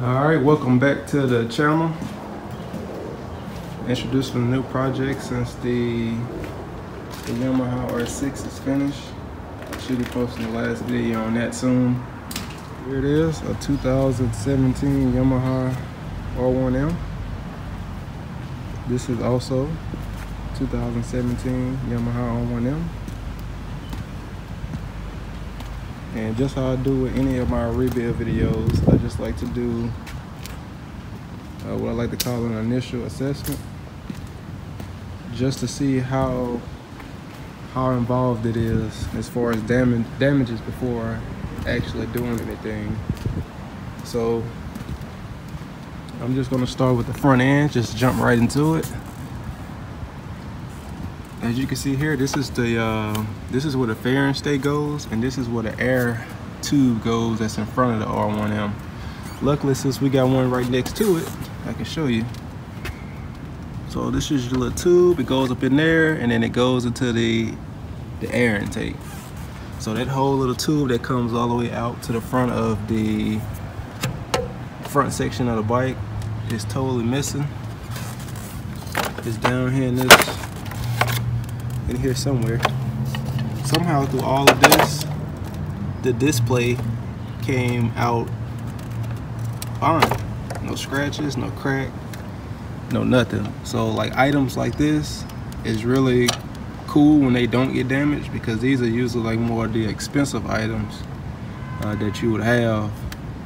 Alright, welcome back to the channel. Introducing a new project since the Yamaha R6 is finished. I should be posting the last video on that soon. Here it is, a 2017 Yamaha R1M. This is also 2017 Yamaha R1M. And just how I do with any of my rebuild videos, I just like to do what I like to call an initial assessment, just to see how involved it is as far as damages before actually doing anything. So I'm just going to start with the front end, just jump right into it. As you can see here, this is where the fairing stay goes, and this is where the air tube goes that's in front of the R1M. Luckily, since we got one right next to it, I can show you. So this is your little tube. It goes up in there, and then it goes into the air intake. So that whole little tube that comes all the way out to the front of the front section of the bike is totally missing. It's down here in here somewhere. Somehow through all of this, the display came out fine. No scratches, no crack, no nothing. So like items like this is really cool when they don't get damaged, because these are usually like more of the expensive items that you would have,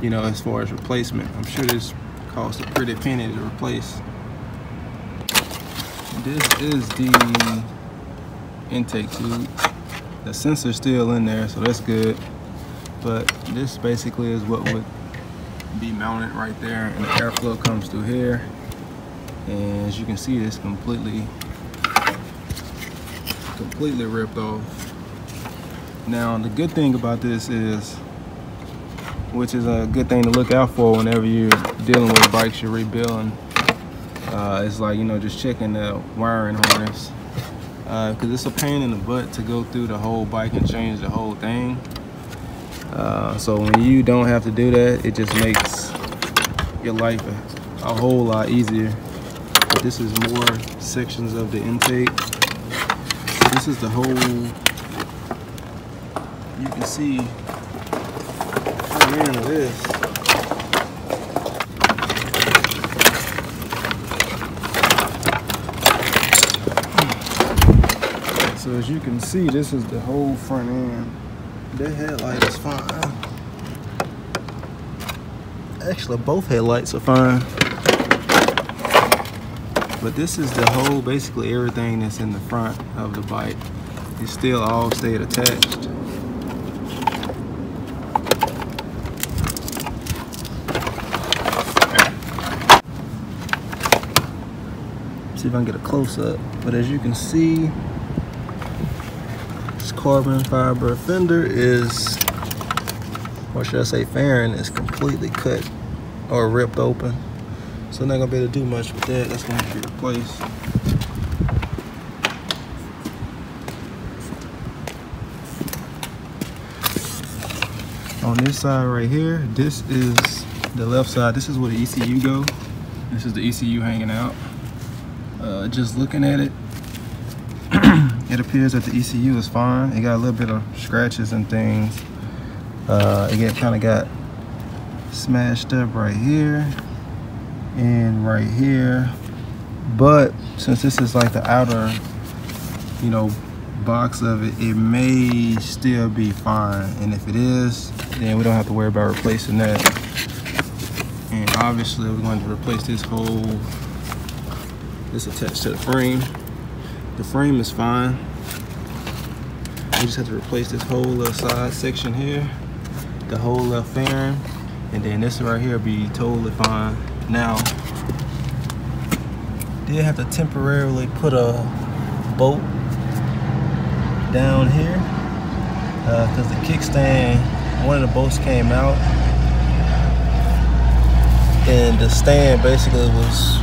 you know, as far as replacement. I'm sure this costs a pretty penny to replace. This is the intake tube. The sensor's still in there, so that's good. But this basically is what would be mounted right there, and the airflow comes through here. And as you can see, it's completely ripped off. Now the good thing about this is, which is a good thing to look out for whenever you're dealing with bikes you're rebuilding, it's like, you know, just checking the wiring harness. Because it's a pain in the butt to go through the whole bike and change the whole thing. So when you don't have to do that, it just makes your life a whole lot easier. But this is more sections of the intake. So this is the whole, you can see the end of this. So as you can see, this is the whole front end. The headlight is fine. Actually, both headlights are fine. But this is the whole, basically everything that's in the front of the bike. It still all stayed attached. See if I can get a close up. But as you can see, carbon fiber fender is, or should I say fairing, is completely cut or ripped open. So I'm not gonna be able to do much with that. That's gonna have to be replaced. On this side right here, this is the left side. This is where the ECU go. This is the ECU hanging out. Just looking at it, it appears that the ECU is fine. It got a little bit of scratches and things. It kind of got smashed up right here and right here. But since this is like the outer, you know, box of it, it may still be fine. And if it is, then we don't have to worry about replacing that. And obviously we're going to replace this whole, this attached to the frame. The frame is fine. We just have to replace this whole little side section here, the whole left fairing, and then this right here will be totally fine. Now, did have to temporarily put a bolt down here because the kickstand, one of the bolts came out, and the stand basically was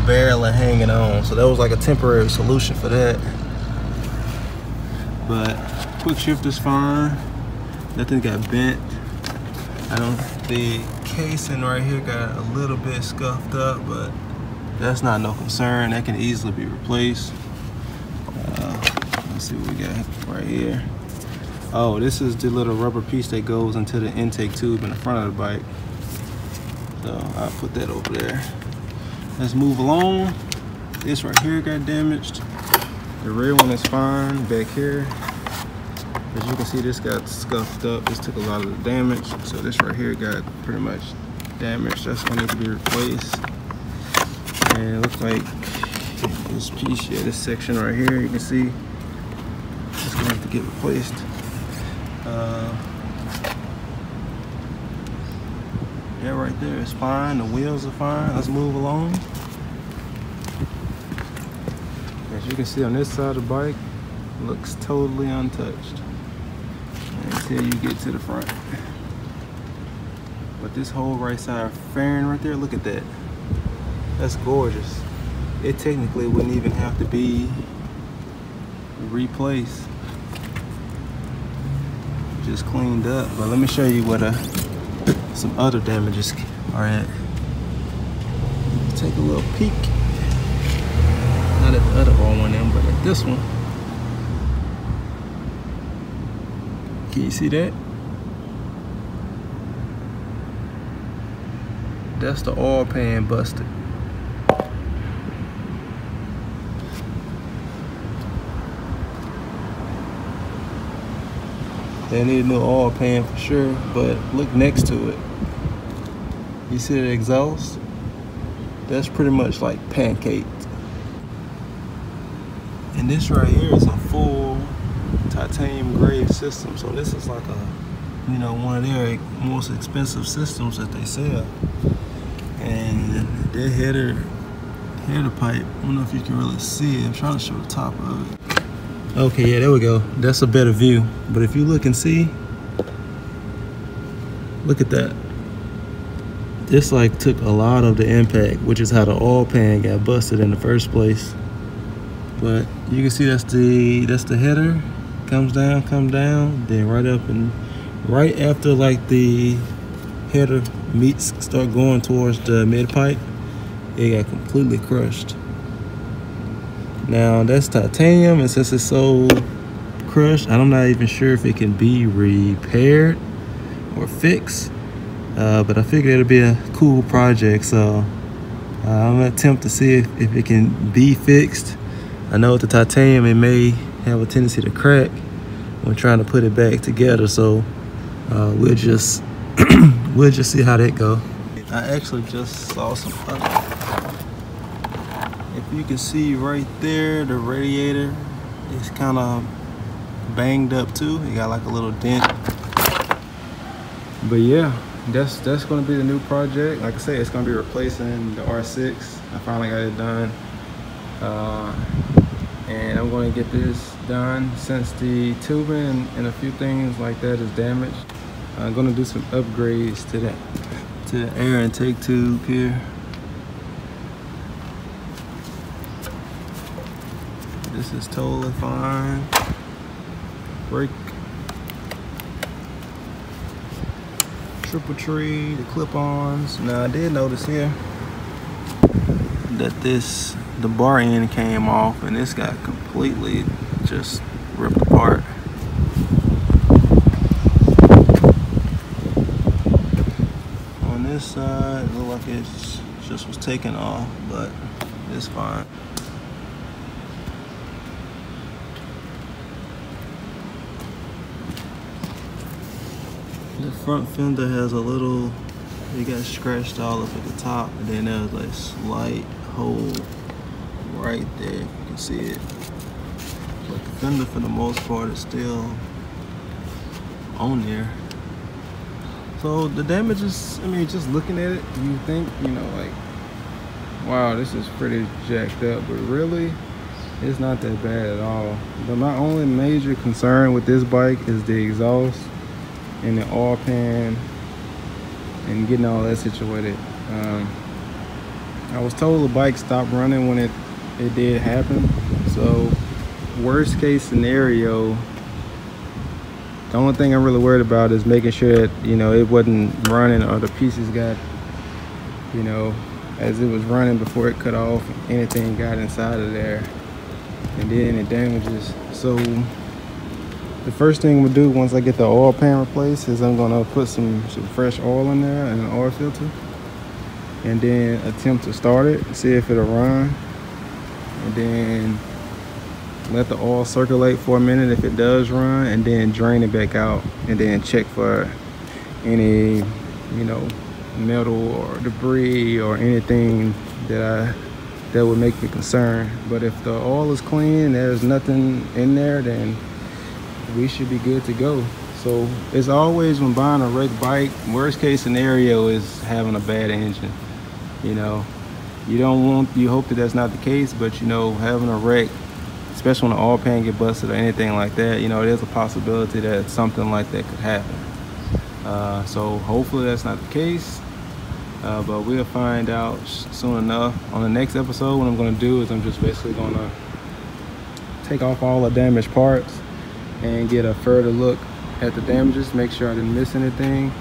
barely hanging on. So that was like a temporary solution for that. But quick shift is fine. Nothing got bent. The casing right here got a little bit scuffed up, but that's not no concern. That can easily be replaced. Let's see what we got right here. Oh, this is the little rubber piece that goes into the intake tube in the front of the bike. So I'll put that over there. Let's move along. This right here got damaged. The rear one is fine back here. As you can see, this got scuffed up. This took a lot of the damage. So this right here got pretty much damaged. That's gonna need to be replaced. And it looks like this piece here, this section right here, you can see it's gonna have to get replaced. That right there is fine. The wheels are fine. Let's move along. As you can see on this side of the bike, it looks totally untouched until you get to the front. But this whole right side fairing right there, look at that. That's gorgeous. It technically wouldn't even have to be replaced. Just cleaned up. But let me show you what some other damages are at. Take a little peek. Not at the other R1M, but at this one. Can you see that? That's the oil pan busted. They need a new oil pan for sure, but look next to it. You see the exhaust? That's pretty much like pancaked. And this right here is a full titanium grade system. So this is like a, you know, one of their most expensive systems that they sell. And their header pipe, I don't know if you can really see it. I'm trying to show the top of it. Okay, yeah, there we go. That's a better view. But if you look and see, look at that. This like took a lot of the impact, which is how the oil pan got busted in the first place. But you can see that's the header. Comes down, then right up, and right after like the header meats start going towards the mid pipe, it got completely crushed. Now that's titanium, and since it's so crushed, I'm not even sure if it can be repaired or fixed. But I figured it'll be a cool project, so I'm gonna attempt to see if it can be fixed. I know with the titanium, it may have a tendency to crack when trying to put it back together, so we'll just we'll just see how that go. I actually just saw some other. If you can see right there, the radiator is kind of banged up too. It got like a little dent. But yeah, that's going to be the new project. Like I say, it's going to be replacing the R6. I finally got it done. And I'm going to get this done since the tubing and a few things like that is damaged. I'm going to do some upgrades to the air intake tube here. This is totally fine. Brake, triple tree, the clip-ons. Now I did notice here that the bar end came off and this got completely just ripped apart. On this side, it looked like it just was taken off, but it's fine. The front fender has a little, it got scratched all up at the top, and then there's like a slight hole right there, if you can see it. But the fender for the most part is still on there. So the damage is, I mean, just looking at it, you think, you know, like, wow, this is pretty jacked up, but really, it's not that bad at all. But my only major concern with this bike is the exhaust and the oil pan and getting all that situated. I was told the bike stopped running when it did happen. So worst case scenario, The only thing I'm really worried about is making sure that, you know, it wasn't running or the pieces got, you know, as it was running before it cut off, anything got inside of there and then it damages. So the first thing we'll do once I get the oil pan replaced is I'm gonna put some fresh oil in there and an oil filter, and then attempt to start it, see if it'll run, and then let the oil circulate for a minute if it does run, and then drain it back out, and then check for any, you know, metal or debris or anything that would make me concerned. But if the oil is clean, there's nothing in there, then we should be good to go. So it's always, when buying a wrecked bike, worst case scenario is having a bad engine. You know, you hope that that's not the case, but you know, having a wreck, especially when the oil pan get busted or anything like that, you know, there's a possibility that something like that could happen. So hopefully that's not the case, but we'll find out soon enough. On the next episode, what I'm going to do is I'm just basically going to take off all the damaged parts and get a further look at the damages, make sure I didn't miss anything,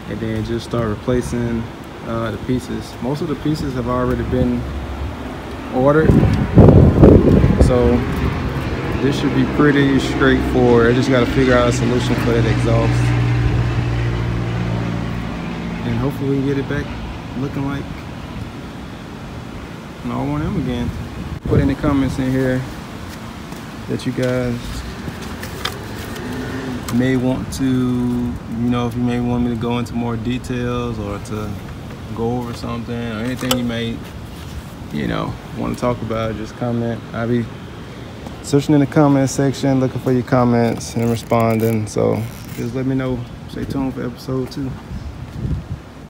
and then just start replacing the pieces. Most of the pieces have already been ordered, so this should be pretty straightforward. I just got to figure out a solution for that exhaust, and hopefully we can get it back looking like an R1M again. Put any comments in here that you guys may want to, you know, if you may want me to go into more details or to go over something or anything you may, you know, want to talk about, just comment. I'll be searching in the comment section, looking for your comments and responding. So just let me know. Stay tuned for episode 2.